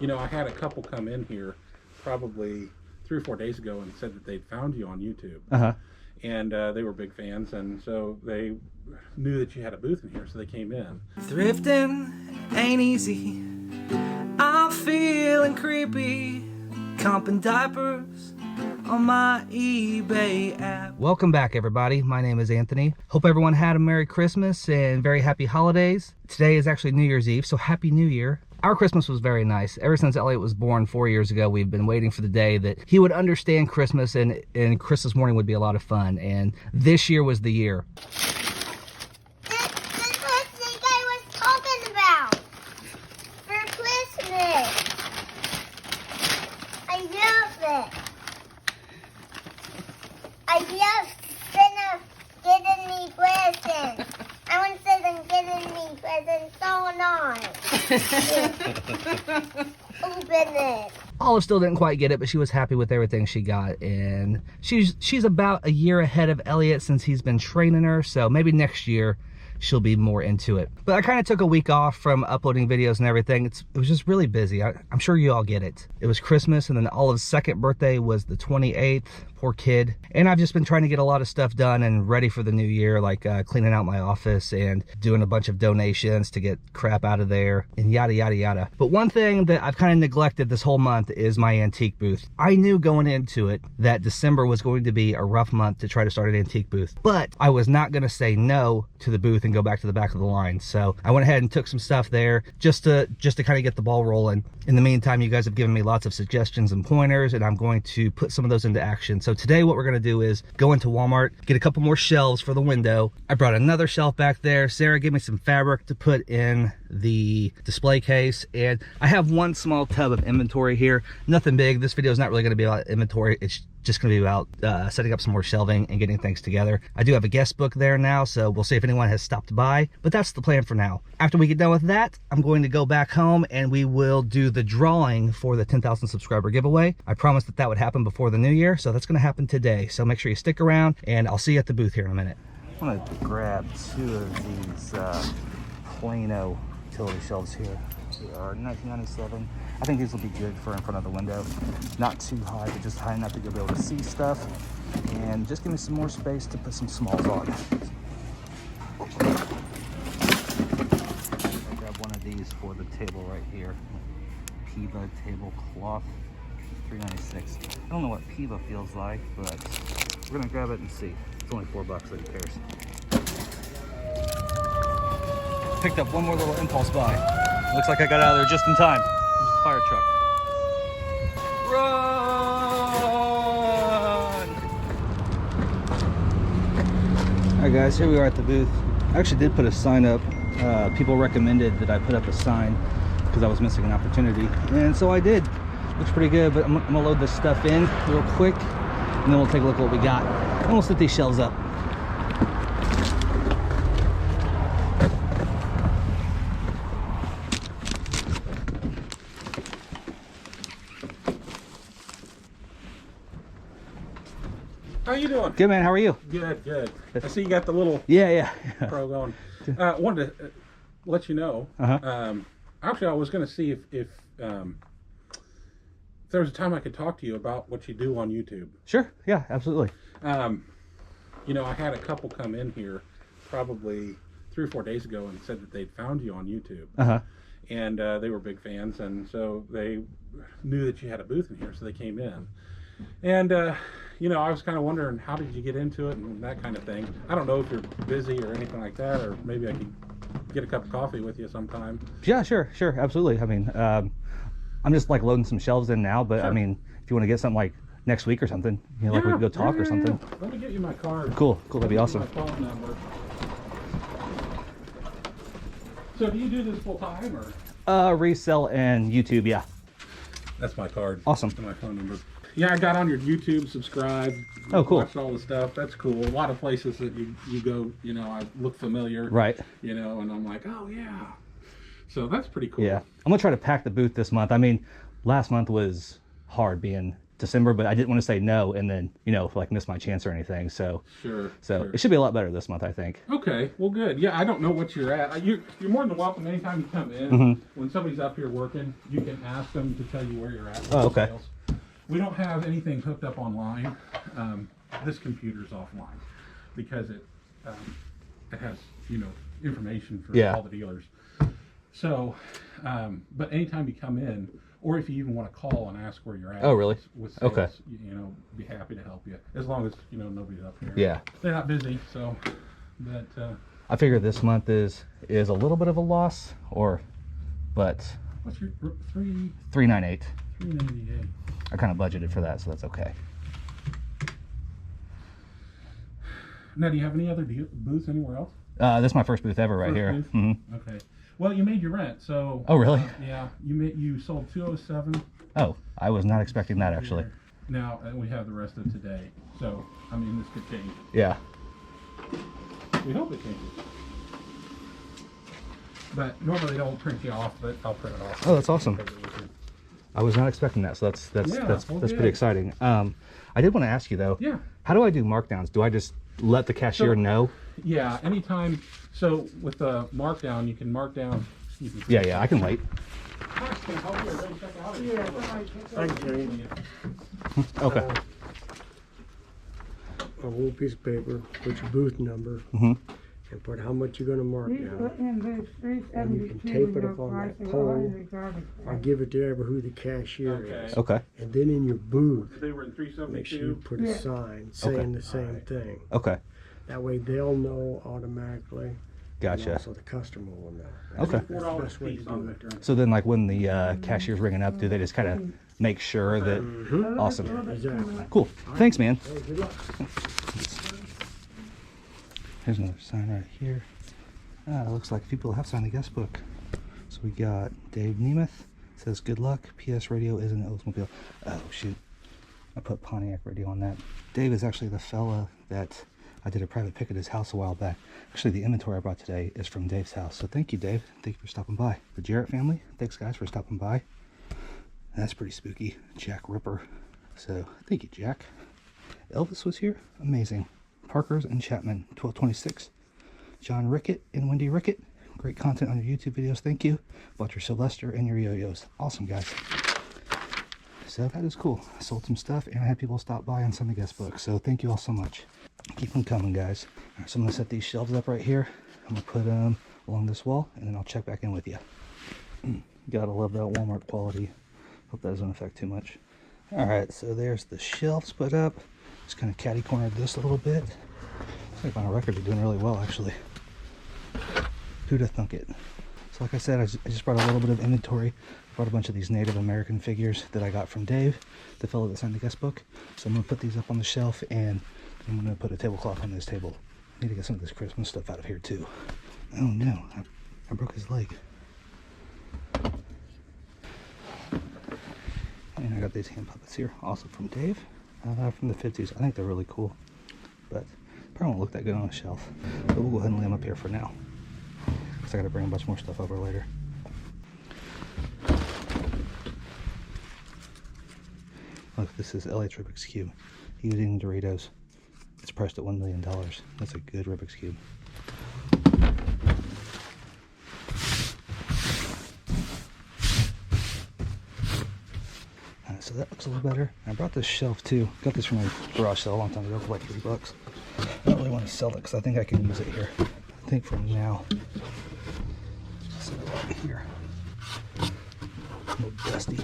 You know, I had a couple come in here probably 3 or 4 days ago and said that they'd found you on YouTube. And they were big fans, and so they knew that you had a booth in here, so they came in. Thrifting ain't easy. I'm feeling creepy. Comping diapers on my eBay app. Welcome back, everybody. My name is Anthony. Hope everyone had a Merry Christmas and very happy holidays. Today is actually New Year's Eve, so Happy New Year. Our Christmas was very nice. Ever since Elliot was born 4 years ago, we've been waiting for the day that he would understand Christmas, and Christmas morning would be a lot of fun. And this year was the year. This was the thing I was talking about for Christmas. I love it. I love Santa getting me presents. I want Santa getting me presents so nice. Open it. Olive still didn't quite get it, but she was happy with everything she got, and she's about a year ahead of Elliot since he's been training her, so maybe next year she'll be more into it. But I kind of took a week off from uploading videos and everything. It was just really busy. I'm sure you all get it. It was Christmas, and then Olive's second birthday was the 28th. Poor kid. And I've just been trying to get a lot of stuff done and ready for the new year, like cleaning out my office and doing a bunch of donations to get crap out of there and yada yada yada. But one thing that I've kind of neglected this whole month is my antique booth. I knew going into it that December was going to be a rough month to try to start an antique booth, but I was not going to say no to the booth and go back to the back of the line. So I went ahead and took some stuff there just to kind of get the ball rolling. In the meantime, you guys have given me lots of suggestions and pointers, and I'm going to put some of those into action. So today what we're going to do is go into Walmart, get a couple more shelves for the window. I brought another shelf back there. Sarah gave me some fabric to put in the display case, and I have one small tub of inventory here. Nothing big. This video is not really going to be about inventory. It's just going to be about setting up some more shelving and getting things together. I do have a guest book there now, so we'll see if anyone has stopped by, but that's the plan for now. After we get done with that, I'm going to go back home and we will do the drawing for the 10,000 subscriber giveaway. I promised that that would happen before the new year, so that's going to happen today. So make sure you stick around, and I'll see you at the booth here in a minute. I'm going to grab two of these Plano utility shelves here. They are $19.97. I think these will be good for in front of the window. Not too high, but just high enough that you'll be able to see stuff. And just give me some more space to put some smalls on. I'll grab one of these for the table right here. Piva tablecloth, $3.96. I don't know what Piva feels like, but we're gonna grab it and see. It's only $4, so who cares? Picked up one more little impulse buy. Looks like I got out of there just in time. There's the fire truck. Run! Alright guys, here we are at the booth. I actually did put a sign up. People recommended that I put up a sign because I was missing an opportunity. And so I did. Looks pretty good, but I'm gonna load this stuff in real quick, and then we'll take a look at what we got. And we'll set these shelves up. How you doing? Good, man. How are you? Good, good. I see you got the little Yeah. pro going. Wanted to let you know. Actually, I was going to see if there was a time I could talk to you about what you do on YouTube. Sure. Yeah, absolutely. You know, I had a couple come in here probably 3 or 4 days ago and said that they'd found you on YouTube. And they were big fans, and so they knew that you had a booth in here, so they came in. And you know, I was kind of wondering, how did you get into it and that kind of thing. I don't know if you're busy or anything like that, or maybe I could get a cup of coffee with you sometime. Yeah, sure, absolutely. I mean, I'm just like loading some shelves in now, but sure. I mean, if you want to get something like next week or something, you know, like we could go talk or something. Let me get you my card. Cool, that'd be awesome. My phone number. So do you do this full time or? Resell and YouTube, yeah. That's my card. Awesome. That's my phone number. Yeah, I got on your YouTube, subscribed. Oh, cool. Watched all the stuff. That's cool. A lot of places that you go, you know, I look familiar. Right. You know, and I'm like, oh, yeah. So that's pretty cool. Yeah. I'm going to try to pack the booth this month. I mean, last month was hard being December, but I didn't want to say no and then, you know, like miss my chance or anything. So Sure. It should be a lot better this month, I think. Okay, well, good. Yeah, I don't know what you're at. You're more than welcome anytime you come in. When somebody's up here working, you can ask them to tell you where you're at. Oh, okay. Sales. We don't have anything hooked up online. This computer's offline because it has, you know, information for all the dealers. So, but anytime you come in, or if you even want to call and ask where you're at. Oh, really? With sales, okay. You know, be happy to help you as long as, you know, nobody's up here. Yeah. They're not busy, so. But I figure this month is a little bit of a loss, but. What's your 398. 398. I kind of budgeted for that, so that's okay. Now, do you have any other booths anywhere else? This is my first booth ever right here. Okay. Well, you made your rent, so. Oh, really? Yeah. You sold 207. Oh, I was not expecting that actually. Now, and we have the rest of today. So, I mean, this could change. Yeah. We hope it changes. But normally they don't print you off, but I'll print it off. Oh, that's awesome. I was not expecting that, so that's pretty exciting. I did want to ask you though. Yeah. How do I do markdowns? Do I just let the cashier know? Yeah, anytime. So with the markdown, you can mark down. Yeah, I can wait. Okay. A whole piece of paper, put your booth number, and put how much you're going to mark down. And you can tape it up on that pole, or give it to ever who the cashier is. Okay. And then in your booth, They were in 372. make sure you put a sign saying the same thing. Okay. That way they'll know automatically. Gotcha. And also the customer will know. Okay. That's the best way to do it. So then, like when the cashier's ringing up, do they just kind of make sure that? Awesome. Exactly. Cool. Thanks, man. Hey, good luck. Here's another sign right here. It looks like people have signed the guest book. So we got Dave Nemeth. Says good luck. PS radio is an Oldsmobile. Oh shoot. I put Pontiac radio on that. Dave is actually the fella that I did a private pick at his house a while back. Actually, the inventory I brought today is from Dave's house. So thank you, Dave. Thank you for stopping by. The Jarrett family, thanks guys for stopping by. That's pretty spooky. Jack Ripper. So thank you, Jack. Elvis was here. Amazing. Parker's and Chapman, 1226. John Rickett and Wendy Rickett. Great content on your YouTube videos. Thank you. Bought your Sylvester and your yo-yos. Awesome, guys. So that is cool. I sold some stuff and I had people stop by and sign the guest book. So thank you all so much. Keep them coming, guys. All right, so I'm going to set these shelves up right here. I'm going to put them along this wall and then I'll check back in with you. Gotta love that Walmart quality. Hope that doesn't affect too much. All right, so there's the shelves put up. Just kind of catty cornered this a little bit. Looks like Vinyl Records are doing really well, actually. Who'da thunk it? So like I said, I just brought a little bit of inventory. Brought a bunch of these Native American figures that I got from Dave, the fellow that signed the guest book. So I'm going to put these up on the shelf and I'm going to put a tablecloth on this table. I need to get some of this Christmas stuff out of here too. Oh no, I broke his leg. And I got these hand puppets here, also from Dave, from the 50s. I think they're really cool, but probably won't look that good on a shelf. But we'll go ahead and lay them up here for now, because I got to bring a bunch more stuff over later. Look, this is LA Rubik's Cube. He was eating Doritos. It's priced at $1 million. That's a good Rubik's Cube. So that looks a little better. I brought this shelf too. Got this from a garage sale a long time ago for like $3. I don't really want to sell it because I think I can use it here. I think for now. Set it right here. A little dusty.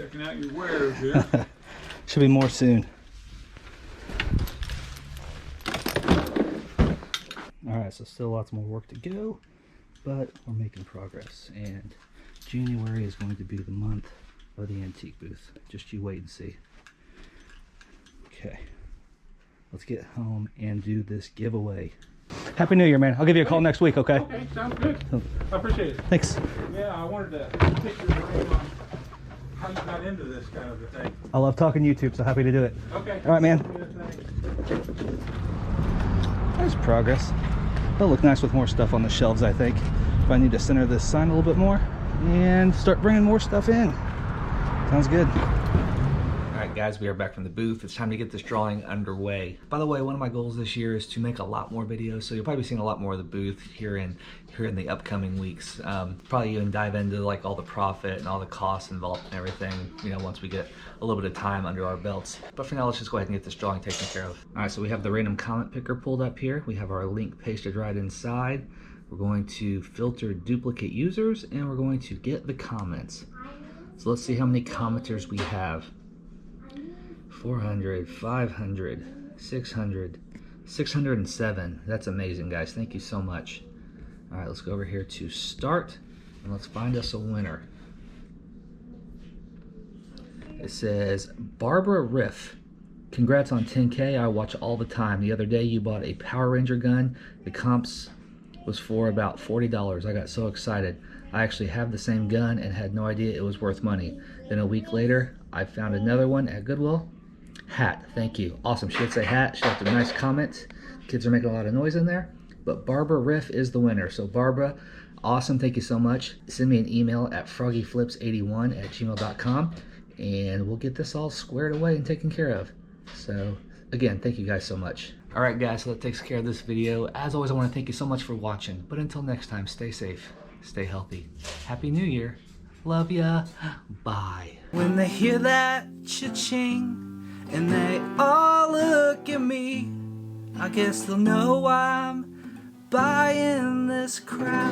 Checking out your wares here. Should be more soon. All right, so still lots more work to go, but we're making progress. And January is going to be the month of the antique booth. Just you wait and see. Okay, let's get home and do this giveaway. Happy New Year, man. I'll give you a call next week, okay? Okay, sounds good. I appreciate it. Thanks. Yeah, I wanted to pick your brain on how you got into this kind of a thing. I love talking YouTube, so happy to do it. Okay. All right, man. Good, thanks. There's progress. They'll look nice with more stuff on the shelves, I think. If I need to center this sign a little bit more and start bringing more stuff in. Sounds good. All right, guys, we are back from the booth. It's time to get this drawing underway. By the way, one of my goals this year is to make a lot more videos, so you'll probably be seeing a lot more of the booth here in the upcoming weeks. Probably even dive into like all the profit and all the costs involved and everything, you know, once we get a little bit of time under our belts. But for now, let's just go ahead and get this drawing taken care of. All right, so we have the random comment picker pulled up here. We have our link pasted right inside. We're going to filter duplicate users, and we're going to get the comments. So let's see how many commenters we have. 400, 500, 600, 607. That's amazing, guys. Thank you so much. All right, let's go over here to start, and let's find us a winner. It says, Barbara Riff. Congrats on 10K. I watch all the time. The other day you bought a Power Ranger gun. The comps was for about $40. I got so excited. I actually have the same gun and had no idea it was worth money. Then a week later, I found another one at Goodwill. Hat, thank you. Awesome. She did say hat. She left a nice comment. Kids are making a lot of noise in there. But Barbara Riff is the winner. So Barbara, awesome. Thank you so much. Send me an email at froggyflips81@gmail.com and we'll get this all squared away and taken care of. So again, thank you guys so much. All right, guys, so that takes care of this video. As always, I want to thank you so much for watching. But until next time, stay safe, stay healthy. Happy New Year. Love ya. Bye. When they hear that cha-ching and they all look at me, I guess they'll know I'm buying this crap.